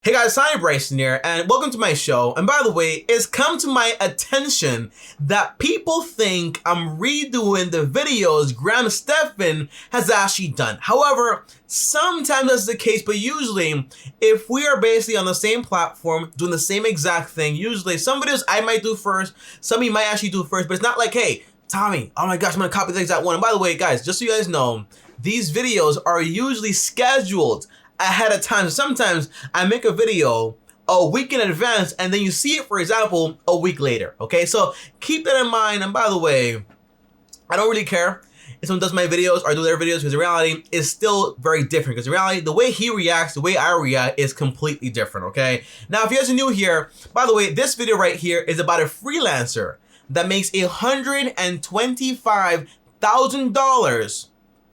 Hey guys, I'm Bryson here, and welcome to my show. And by the way, it's come to my attention that people think I'm redoing the videos Graham Stephan has actually done. However, sometimes that's the case, but usually, if we are basically on the same platform, doing the same exact thing, usually some videos I might do first, some of you might actually do first, but it's not like, hey, Tommy, oh my gosh, I'm gonna copy the exact one. And by the way, guys, just so you guys know, these videos are usually scheduled ahead of time. Sometimes I make a video a week in advance and then you see it, for example, a week later, okay? So keep that in mind. And by the way, I don't really care if someone does my videos or do their videos, because in reality, it's still very different. Because in reality, the way he reacts, the way I react is completely different, okay? Now, if you guys are new here, by the way, this video right here is about a freelancer that makes $125,000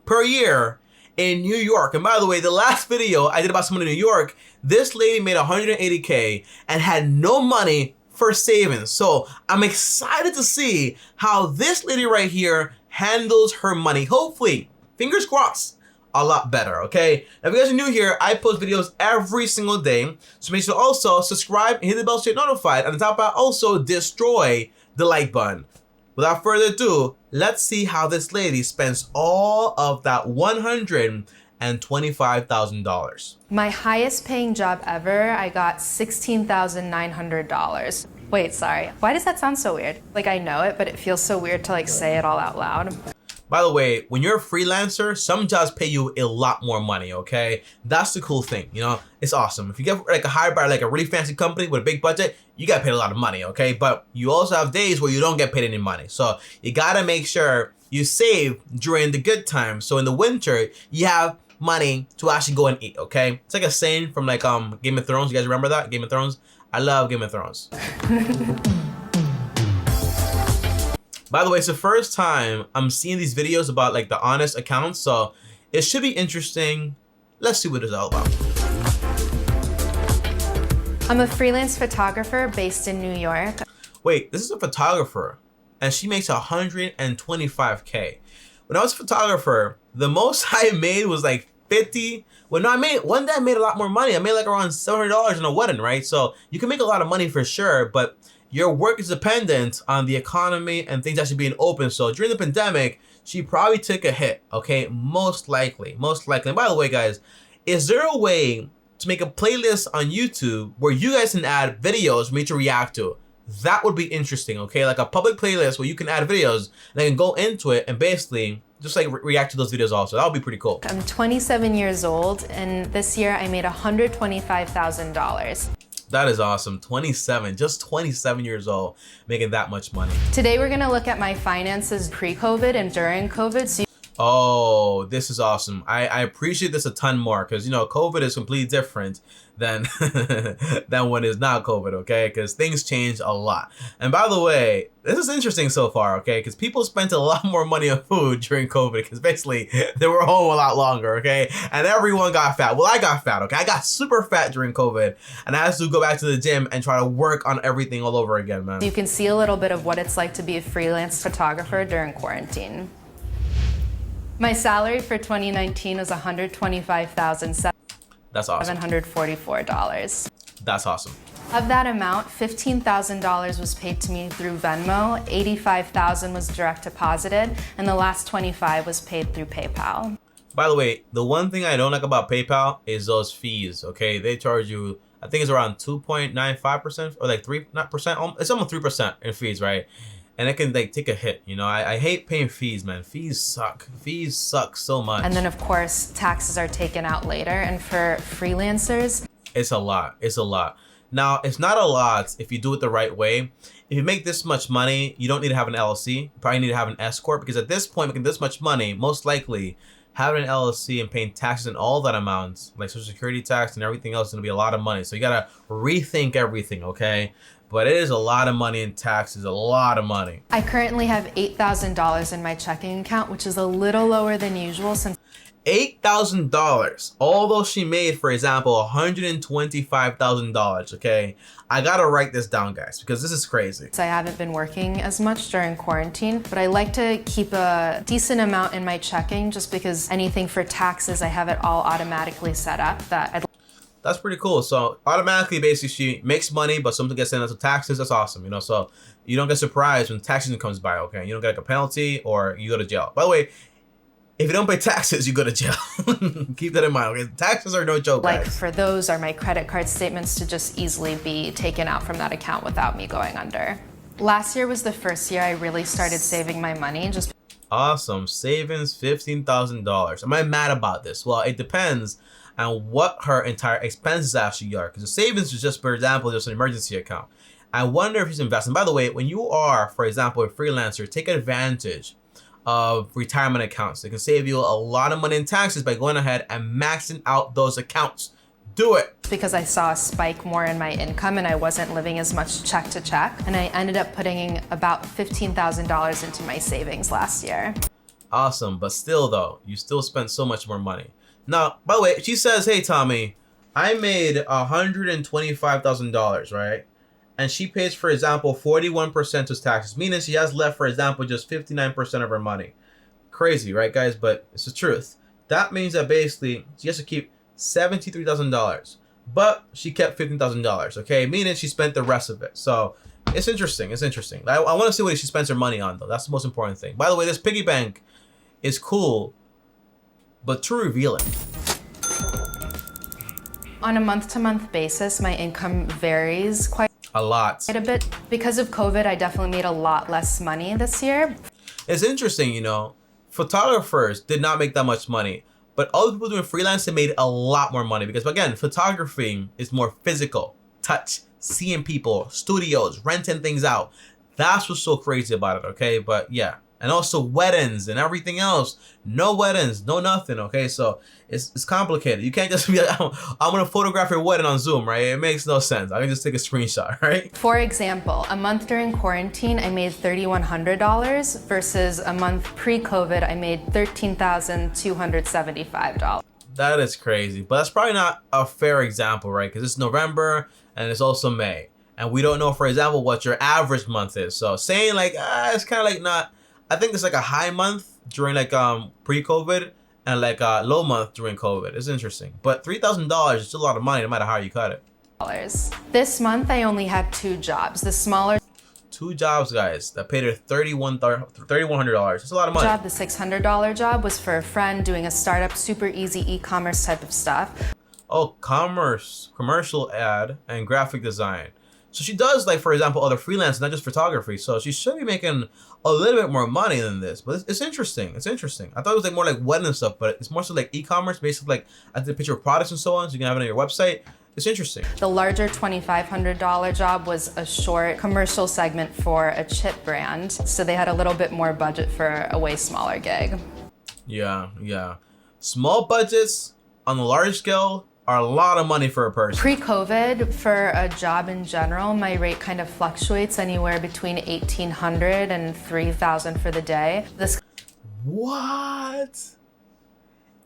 per year in New York. And by the way, the last video I did about someone in New York, this lady made $180K and had no money for savings. So I'm excited to see how this lady right here handles her money. Hopefully, fingers crossed, a lot better, okay? Now, if you guys are new here, I post videos every single day. So make sure to also subscribe and hit the bell to get notified. And on top of that, also destroy the like button. Without further ado, let's see how this lady spends all of that $125,000. My highest paying job ever, I got $16,900. Wait, sorry. Why does that sound so weird? Like, I know it, but it feels so weird to like say it all out loud. By the way, when you're a freelancer, some jobs pay you a lot more money, okay? That's the cool thing, you know? It's awesome. If you get like hired by like a really fancy company with a big budget, you got paid a lot of money, okay? But you also have days where you don't get paid any money. So you gotta make sure you save during the good times. So in the winter, you have money to actually go and eat, okay? It's like a saying from like Game of Thrones. You guys remember that? Game of Thrones? I love Game of Thrones. By the way, it's the first time I'm seeing these videos about like the honest accounts, so it should be interesting. Let's see what it's all about. I'm a freelance photographer based in New York. Wait, this is a photographer and she makes $125K. When I was a photographer, the most I made was like 50. Well, no, one day I made a lot more money. I made like around $700 in a wedding, right? So you can make a lot of money for sure, but your work is dependent on the economy and things actually being open. So during the pandemic, she probably took a hit, okay? Most likely. And by the way, guys, is there a way to make a playlist on YouTube where you guys can add videos for me to react to? That would be interesting, okay? Like a public playlist where you can add videos and I can go into it and basically just like react to those videos also. That would be pretty cool. I'm 27 years old, and this year I made $125,000. That is awesome. 27, just 27 years old, making that much money. Today we're gonna look at my finances pre-COVID and during COVID. Oh, this is awesome. I appreciate this a ton more because, you know, COVID is completely different than than when it's not COVID, okay? Because things change a lot. And by the way, this is interesting so far, okay? Because people spent a lot more money on food during COVID because basically they were home a lot longer, okay? And everyone got fat. Well, I got fat, okay? I got super fat during COVID and I had to go back to the gym and try to work on everything all over again, man. You can see a little bit of what it's like to be a freelance photographer during quarantine. My salary for 2019 was $125,744. That's awesome. That's awesome. Of that amount, $15,000 was paid to me through Venmo, $85,000 was direct deposited, and the last $25,000 was paid through PayPal. By the way, the one thing I don't like about PayPal is those fees, okay? They charge you, I think it's around 2.95% or like 3%, it's almost 3% in fees, right? And it can like take a hit, you know. I hate paying fees, man. Fees suck. Fees suck so much. And then of course, taxes are taken out later. And for freelancers, it's a lot. It's a lot. Now, it's not a lot if you do it the right way. If you make this much money, you don't need to have an LLC. You probably need to have an S Corp because at this point, making this much money, most likely having an LLC and paying taxes and all that amount, like Social Security tax and everything else, is gonna be a lot of money. So you gotta rethink everything, okay? But it is a lot of money in taxes, a lot of money. I currently have $8,000 in my checking account, which is a little lower than usual since $8,000, although she made, for example, $125,000, okay? I gotta write this down, guys, because this is crazy. I haven't been working as much during quarantine, but I like to keep a decent amount in my checking just because anything for taxes, I have it all automatically set up that I'd That's pretty cool. So automatically, basically, she makes money, but something gets sent out to taxes. That's awesome, you know. So you don't get surprised when tax season comes by. Okay, you don't get like a penalty or you go to jail. By the way, if you don't pay taxes, you go to jail. Keep that in mind. Okay, taxes are no joke, Like guys. for those are my credit card statements to just easily be taken out from that account without me going under. Last year was the first year I really started saving my money. Just Awesome. Savings $15,000. Am I mad about this? Well, it depends on what her entire expenses actually are. Because the savings is just, for example, just an emergency account. I wonder if she's investing. By the way, when you are, for example, a freelancer, take advantage of retirement accounts. They can save you a lot of money in taxes by going ahead and maxing out those accounts. Do it. because I saw a spike more in my income and I wasn't living as much check to check. And I ended up putting about $15,000 into my savings last year. Awesome, but still though, you still spent so much more money. Now, by the way, she says, hey Tommy, I made $125,000, right? And she pays, for example, 41% as taxes, meaning she has left, for example, just 59% of her money. Crazy, right, guys? But it's the truth. That means that basically she has to keep $73,000, but she kept $15,000, okay? Meaning she spent the rest of it. So it's interesting. It's interesting. I want to see what she spends her money on, though. That's the most important thing. By the way, this piggy bank is cool, but too revealing. On a month-to-month basis, my income varies quite A lot. a bit. Because of COVID, I definitely made a lot less money this year. It's interesting, you know, photographers did not make that much money, but other people doing freelance, they made a lot more money because, again, photography is more physical, touch, seeing people, studios, renting things out. That's what's so crazy about it, okay? But yeah, and also weddings and everything else. No weddings, no nothing, okay? So it's complicated. You can't just be like, I'm gonna photograph your wedding on Zoom, right? It makes no sense. I can just take a screenshot, right? For example, a month during quarantine, I made $3,100 versus a month pre-COVID, I made $13,275. That is crazy, but that's probably not a fair example, right? Because it's November and it's also May, and we don't know, for example, what your average month is. So saying like, it's kind of like not. I think it's like a high month during like pre-COVID and like a low month during COVID. It's interesting, but $3,000 is still a lot of money no matter how you cut it. This month, I only had 2 jobs. The smaller 2 jobs, guys, that paid her $3,100. It's a lot of money. job, the $600 job, was for a friend doing a startup, super easy e-commerce type of stuff. Oh, commercial ad, and graphic design. So she does, like, for example, other freelance, not just photography. So she should be making a little bit more money than this. But it's interesting. It's interesting. I thought it was like more like wedding stuff, but it's more so like e-commerce, basically like I did a picture of products and so on, so you can have it on your website. It's interesting. The larger $2,500 job was a short commercial segment for a chip brand. So they had a little bit more budget for a way smaller gig. Yeah. Small budgets on the large scale are a lot of money for a person. Pre-COVID, for a job in general, my rate kind of fluctuates anywhere between $1,800 and $3,000 for the day. This What?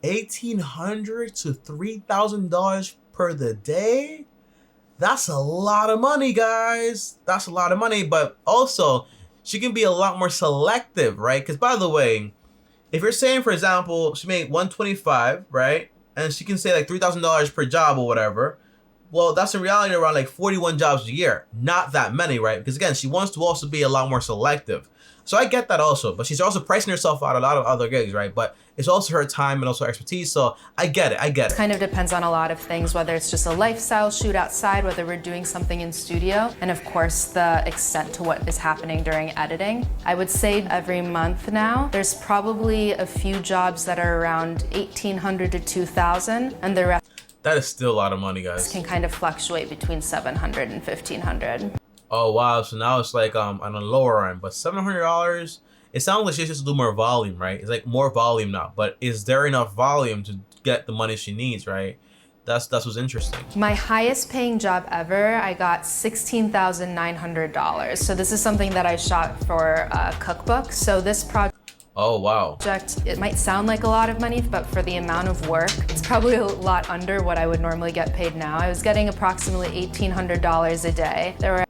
$1,800 to $3,000 per the day? That's a lot of money, guys. That's a lot of money, but also she can be a lot more selective, right? Because by the way, if you're saying, for example, she made $125, right? And she can say like $3,000 per job or whatever. Well, that's in reality around like 41 jobs a year. Not that many, right? Because again, she wants to also be a lot more selective. So I get that also, but she's also pricing herself out a lot of other gigs, right? But it's also her time and also her expertise. So I get it. kind of depends on a lot of things, whether it's just a lifestyle shoot outside, whether we're doing something in studio, and of course the extent to what is happening during editing. I would say every month now, there's probably a few jobs that are around $1,800 to $2,000, and the rest That is still a lot of money, guys. can kind of fluctuate between $700 and $1,500. Oh, wow. So now it's like on a lower end, but $700, it sounds like she has to do more volume, right? It's like more volume now, but is there enough volume to get the money she needs, right? That's what's interesting. My highest paying job ever, I got $16,900. So this is something that I shot for a cookbook. So this project, Oh, wow. it might sound like a lot of money, but for the amount of work, it's probably a lot under what I would normally get paid now. I was getting approximately $1,800 a day. There were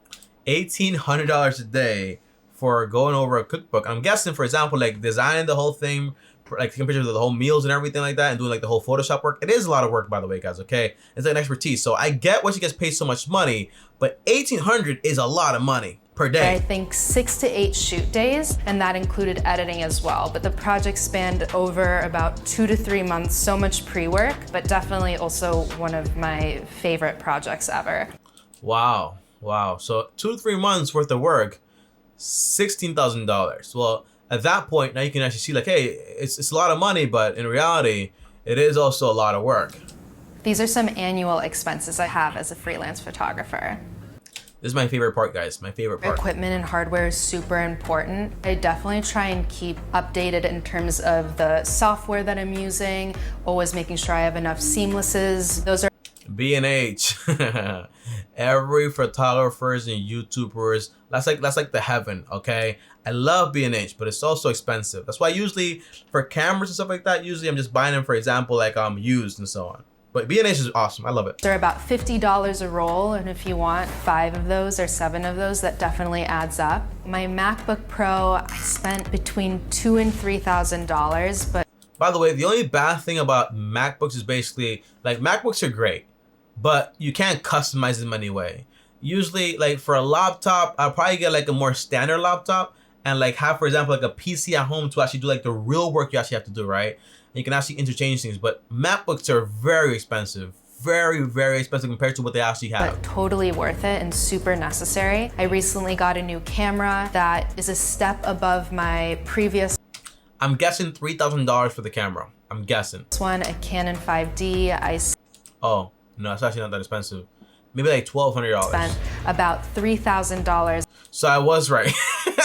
$1,800 a day for going over a cookbook. I'm guessing, for example, like designing the whole thing, like taking pictures of the whole meals and everything like that, and doing like the whole Photoshop work. It is a lot of work, by the way, guys. Okay, it's like an expertise. So I get why she gets paid so much money, but $1,800 is a lot of money per day. I think 6 to 8 shoot days, and that included editing as well. But the project spanned over about 2 to 3 months, so much pre-work, but definitely also one of my favorite projects ever. Wow. So 2 to 3 months worth of work, $16,000. Well, at that point, now you can actually see like, hey, it's a lot of money, but in reality, it is also a lot of work. These are some annual expenses I have as a freelance photographer. This is my favorite part, guys. My favorite part. Equipment and hardware is super important. I definitely try and keep updated in terms of the software that I'm using, always making sure I have enough seamlesses. Those are B&H. Every photographers and YouTubers, that's like the heaven, okay? I love B&H, but it's also expensive. That's why usually for cameras and stuff like that, usually I'm just buying them, for example, like used and so on. But B&H is awesome. I love it. They're about $50 a roll, and if you want 5 of those or 7 of those, that definitely adds up. My MacBook Pro, I spent between $2,000 and $3,000, but by the way, the only bad thing about MacBooks is basically, like, MacBooks are great, but you can't customize them anyway. Usually, like, for a laptop, I'll probably get like a more standard laptop and like have, for example, like a PC at home to actually do like the real work you actually have to do, right? And you can actually interchange things, but MacBooks are very expensive. Very, very expensive compared to what they actually have. But totally worth it and super necessary. I recently got a new camera that is a step above my previous. I'm guessing $3,000 for the camera. I'm guessing. This one, a Canon 5D. Oh, no, it's actually not that expensive. Maybe like $1,200. Spent about $3,000. So I was right.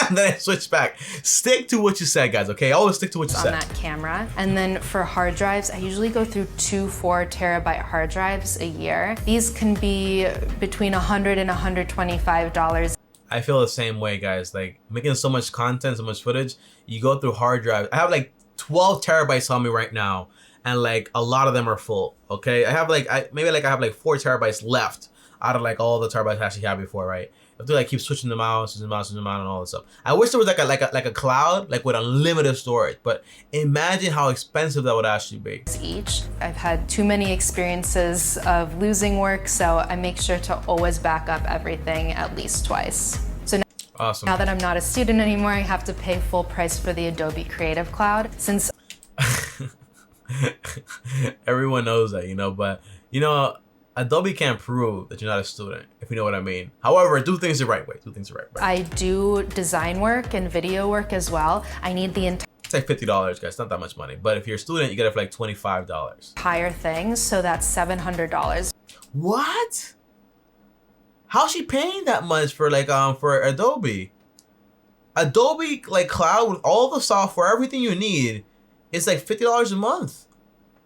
And then I switched back. Stick to what you said, guys, okay? Always stick to what you said. On that camera. And then for hard drives, I usually go through 2 4-terabyte hard drives a year. These can be between $100 and $125. I feel the same way, guys. Like, making so much content, so much footage, you go through hard drives. I have like 12 terabytes on me right now, and like a lot of them are full, okay? I have like, I have like 4 terabytes left out of like all the terabytes I actually had before, right? I have to like keep switching them out, and all this stuff. I wish there was like a cloud, like with unlimited storage, but imagine how expensive that would actually be. Each. I've had too many experiences of losing work, so I make sure to always back up everything at least twice. So awesome. Now that I'm not a student anymore, I have to pay full price for the Adobe Creative Cloud. Since everyone knows that, you know, but you know, Adobe can't prove that you're not a student, if you know what I mean. However, do things the right way. Do things the right way. I do design work and video work as well. I need the It's like $50, guys. Not that much money. But if you're a student, you get it for like $25. entire thing, so that's $700. What? How's she paying that much for like for Adobe? Adobe like cloud with all the software, everything you need, is like $50 a month.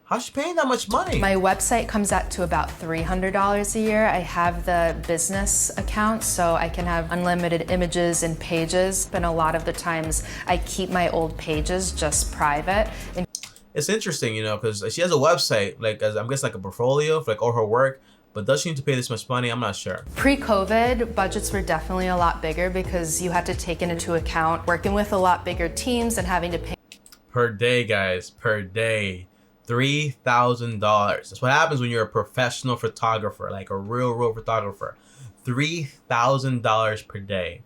How's she paying that much money? My website comes out to about $300 a year. I have the business account, so I can have unlimited images and pages, but a lot of the times I keep my old pages just private. And it's interesting, you know, because she has a website, like I'm guessing like a portfolio for like all her work, but does she need to pay this much money? I'm not sure. Pre-COVID, budgets were definitely a lot bigger because you had to take into account working with a lot bigger teams and having to pay. Per day, guys, per day. $3,000. That's what happens when you're a professional photographer, like a real photographer. $3,000 per day.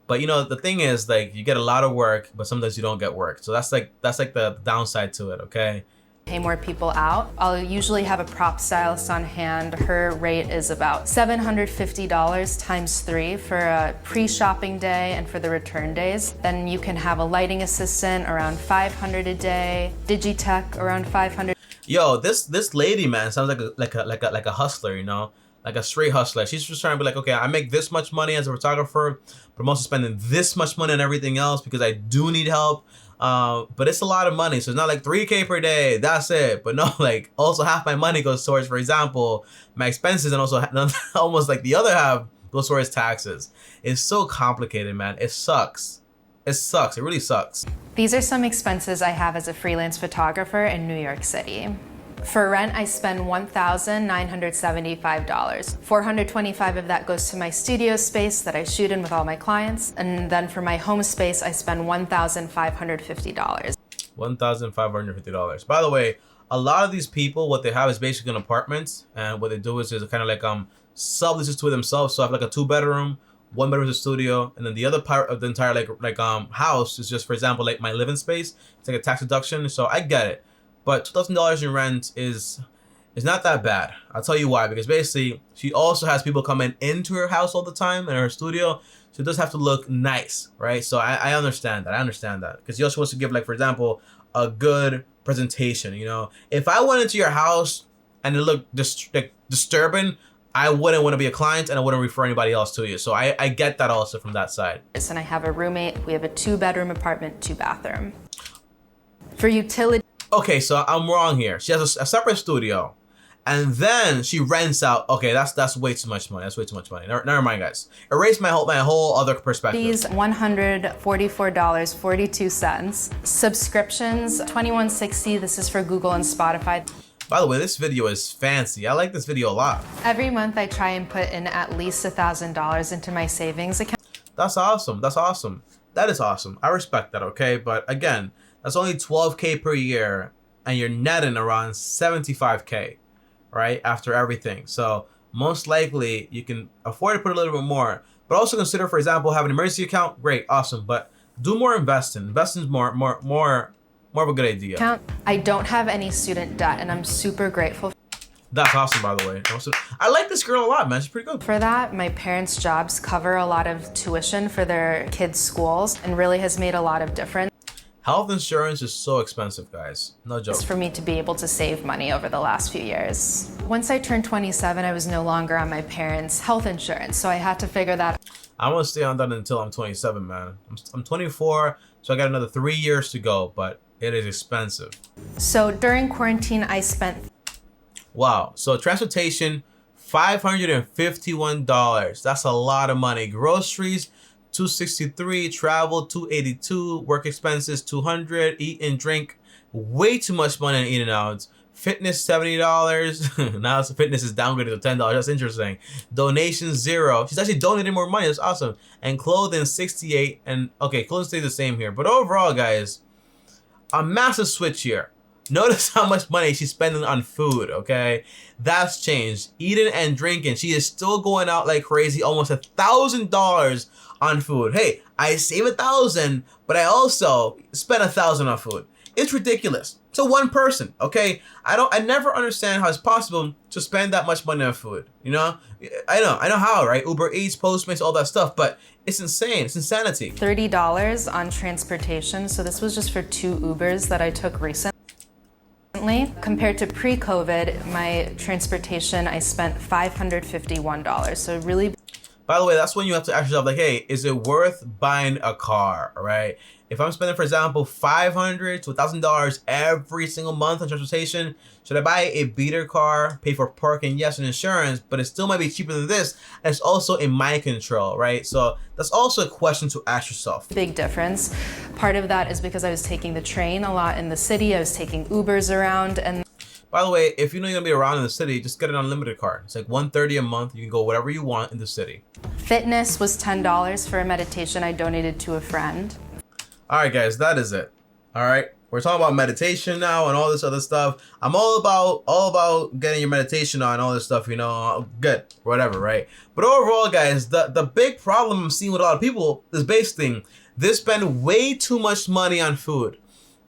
But you know, the thing is, like, you get a lot of work, but sometimes you don't get work. So that's like the downside to it, okay? Pay more people out. I'll usually have a prop stylist on hand. Her rate is about $750 times 3 for a pre-shopping day and for the return days. Then you can have a lighting assistant around $500 a day, Digitech around $500. Yo, this lady, man, sounds like a hustler, you know, like a straight hustler. She's just trying to be like, okay, I make this much money as a photographer, but I'm also spending this much money on everything else because I do need help. But it's a lot of money, so it's not like $3K per day, that's it. But no, like also half my money goes towards, for example, my expenses, and also almost like the other half goes towards taxes. It's so complicated, man. It sucks. It sucks. It really sucks. These are some expenses I have as a freelance photographer in New York City. For rent, I spend $1,975. $425 of that goes to my studio space that I shoot in with all my clients. And then for my home space, I spend $1,550. $1,550. By the way, a lot of these people, what they have is basically an apartment, and what they do is kind of like subleases to themselves. So I have like a 2-bedroom, 1 bedroom is a studio, and then the other part of the entire house is just, for example, like my living space. It's like a tax deduction, so I get it. But $2,000 in rent is not that bad. I'll tell you why. Because basically, she also has people coming into her house all the time in her studio, so it does have to look nice, right? So I understand that. I understand that because she also wants to give, like, for example, a good presentation. You know, if I went into your house and it looked disturbing, I wouldn't want to be a client and I wouldn't refer anybody else to you. So I get that also from that side. And I have a roommate. We have a 2-bedroom apartment, 2-bathroom. For utility. Okay, so I'm wrong here. She has a separate studio, and then she rents out. Okay, that's way too much money. That's way too much money. Never mind, guys. Erase my whole other perspective. These $144.42. Subscriptions, $21.60. This is for Google and Spotify. By the way, this video is fancy. I like this video a lot. Every month I try and put in at least $1,000 into my savings account. That's awesome. That's awesome. That is awesome. I respect that, okay? But again, that's only $12K per year, and you're netting around $75K, right? After everything. So most likely you can afford to put a little bit more, but also consider, for example, having an emergency account. Great, awesome. But do more investing. Investing is more of a good idea. I don't have any student debt, and I'm super grateful. That's awesome, by the way. I like this girl a lot, man. She's pretty good. For that, my parents' jobs cover a lot of tuition for their kids' schools and really has made a lot of difference. Health insurance is so expensive, guys. No joke. For me to be able to save money over the last few years. Once I turned 27, I was no longer on my parents' health insurance, so I had to figure that out. I'm gonna stay on that until I'm 27, man. I'm 24, so I got another 3 years to go, but it is expensive. So during quarantine, I spent... Wow, so transportation, $551. That's a lot of money. Groceries, $263, travel, $282, work expenses, $200, eat and drink, way too much money on eating out. Fitness, $70. Now fitness is downgraded to $10. That's interesting. Donations, $0. She's actually donating more money. That's awesome. And clothing, $68. And okay, clothing stays the same here. But overall, guys, a massive switch here. Notice how much money she's spending on food, okay? That's changed. Eating and drinking. She is still going out like crazy, almost $1,000 on food. Hey, I save $1,000, but I also spend $1,000 on food. It's ridiculous. So one person, okay? I never understand how it's possible to spend that much money on food. You know? I know how, right? Uber Eats, Postmates, all that stuff, but it's insane. It's insanity. $30 on transportation. So this was just for 2 Ubers that I took recently. Compared to pre-COVID, my transportation, I spent $551. So really... By the way, that's when you have to ask yourself, like, hey, is it worth buying a car, right? If I'm spending, for example, $500 to $1,000 every single month on transportation, should I buy a beater car, pay for parking, yes, and insurance, but it still might be cheaper than this, and it's also in my control, right? So that's also a question to ask yourself. Big difference. Part of that is because I was taking the train a lot in the city. I was taking Ubers around, and... By the way, if you know you're gonna be around in the city, just get an unlimited card. It's like $130 a month. You can go whatever you want in the city. Fitness was $10 for a meditation I donated to a friend. All right, guys, that is it. All right, we're talking about meditation now and all this other stuff. I'm all about getting your meditation on, all this stuff. You know, good, whatever, right? But overall, guys, the big problem I'm seeing with a lot of people is basically they spend way too much money on food.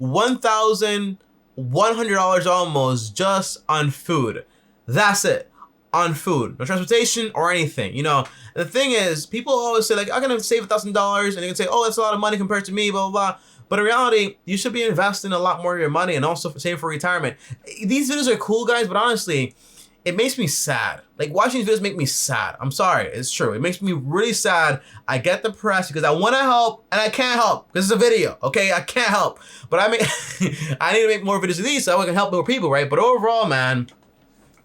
$1,100 almost just on food. That's it. On food. No transportation or anything. You know, the thing is, people always say, like, I'm going to save $1,000. And they can say, oh, that's a lot of money compared to me, blah, blah, blah. But in reality, you should be investing a lot more of your money and also save for retirement. These videos are cool, guys, but honestly, it makes me sad. Like, watching these videos make me sad. I'm sorry. It's true. It makes me really sad. I get depressed because I want to help and I can't help because it's a video, okay? I can't help. But I need to make more videos of these so I can help more people, right? But overall, man,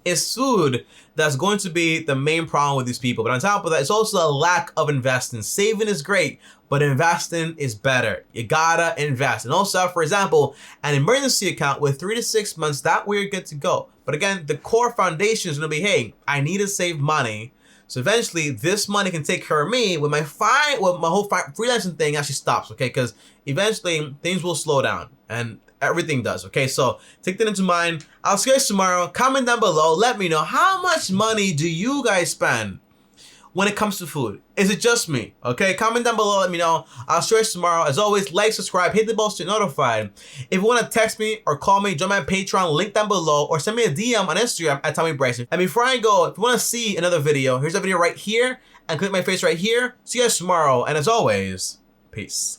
it's food that's going to be the main problem with these people. But on top of that, it's also a lack of investing. Saving is great, but investing is better. You gotta invest. And also, for example, an emergency account with 3 to 6 months, that way you're good to go. But again, the core foundation is gonna be, hey, I need to save money. So eventually this money can take care of me when my whole freelancing thing actually stops, okay? Because eventually things will slow down. And Everything does, okay? So take that into mind. I'll see you guys tomorrow. Comment down below. Let me know, how much money do you guys spend when it comes to food? Is it just me? Okay, comment down below, let me know. I'll show you tomorrow. As always, like, subscribe, hit the bell to get notified. If you want to text me or call me, join my Patreon, link down below, or send me a DM on Instagram at Bryson. And before I go, if you want to see another video, here's a video right here, and click my face right here. See you guys tomorrow, and as always, peace.